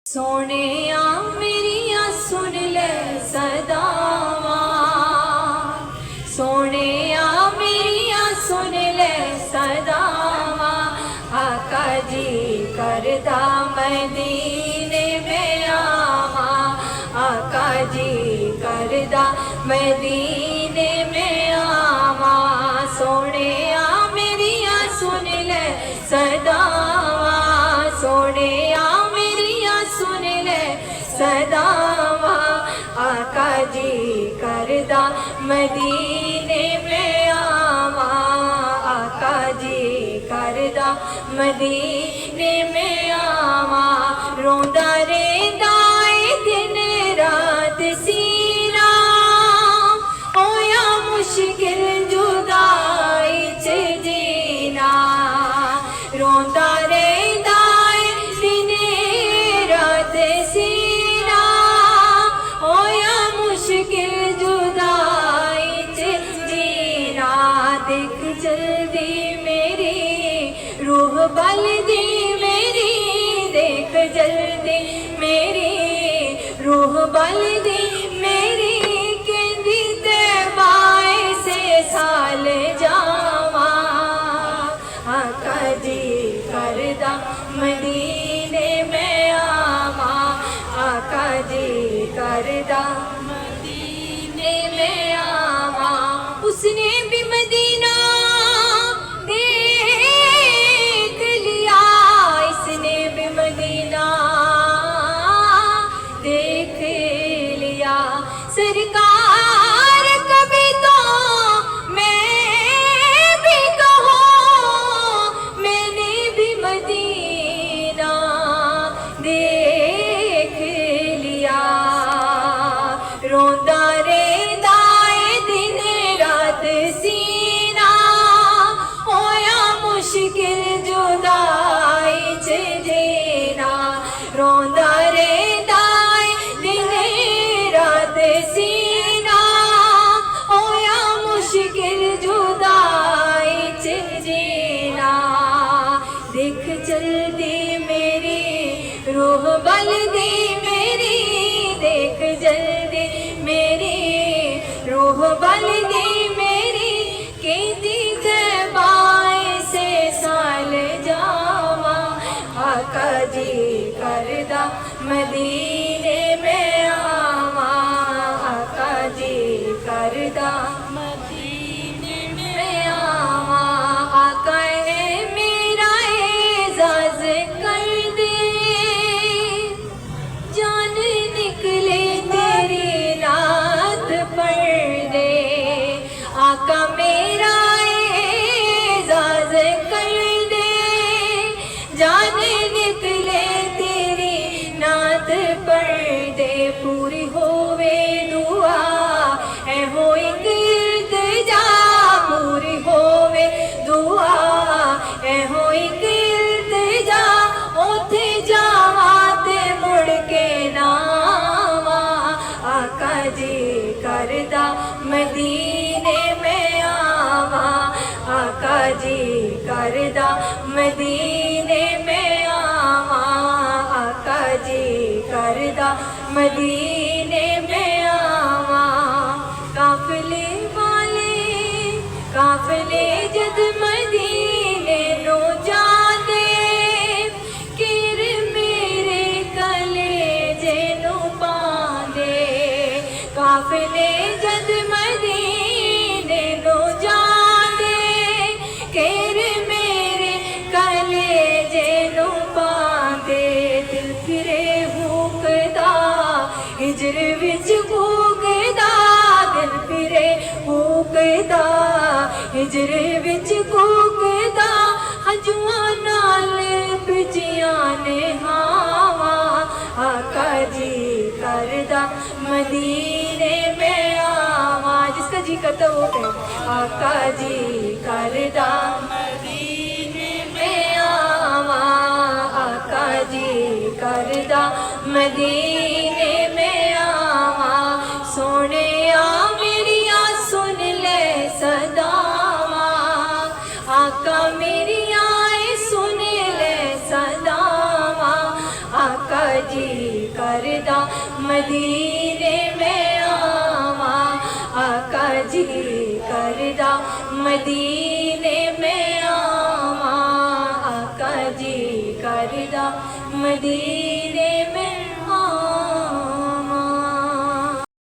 سونیا میریا سن لے صداواں، سونیا میریا سن لے صداواں، آقا جی کردا مدینے میں آواں، آقا جی کردا مدینے میں آواں، سونیا میریا سن لے صداواں، سونیا سن لے صداواں، آقا جی کردا مدینے میں آواں، آقا جی کردا مدینے میں آواں، روندا رہندا اے دن رات سینہ، ہویا مشکل جدائی چ جینا، روندا رہندا سینہ، ہویا مشکل جدائی چ جینا، دیکھ جلدی میری روح بلدی میری، دیکھ جلدی میری روح بلدی میری، کہندی تے بائے سے سال جاواں، آقا جی کردا مدینے میں آواں، آقا جی کردا مدینے میں آواں، اس نے بھی مدینہ دیکھ لیا، اس نے بھی مدینہ دیکھ لیا، سرکار کبھی تو میں بھی کہوں میں نے بھی مدینہ دیکھ لیا، روندا رہندا اے دن رات سینہ، ہویا مشکل جدائی چ جینا، روندا رہندا اے دن رات سینہ، ہویا مشکل جدائی چ جینا، دیکھ جلدی میری روح بلدی میری، دیکھ جلدی میری روح بلدی میری، کہندی تے بائے سے سال جاواں، آقا جی کردا مدینے میں آواں، آقا جی کردا مدینے میں آواں، آقا اے میرا اعزاز کر دے، جان نکلے تیری نعت پڑھ دے، آقا میرا اعزاز کر دے، جان نکلے تیری نعت پڑھ دے، پوری ہووے دعا اے ہو ایک التجا، پوری ہووے دعا اے ہو ایک التجا، اوتھے جاواں تے مڑ کے نہ آواں، آقا جی کردا مدینے میں آواں، آقا جی کردا مدینے میں آواں، آقا جی کردا مدینے میں آواں، قافلے والے قافلے جد مدینے نو جاندے، کر میرے کلیجے نو پاندے، قافلے جد مدینے نو جاندے، کر میرے کلیجے نو پاندے، دل پھرے ہوکدا ہجر وچ کوکدا، دل پھرے ہوکدا ہجر وچ کوکدا، ہجواں نال بجیاں نے ہاواں، آقا جی کردا مدینے میں آواں، جس کا جی کرتا وہ کہے، آقا جی کردا مدینے میں آواں، آقا جی کردا مدینے میں آواں، سونیا میریا سن لے صداواں، آقا میریا سن لے صداواں، آقا جی کردا مدینے میں آواں آقا جی کردا مدینے میں آواں آقا جی کردا مدینے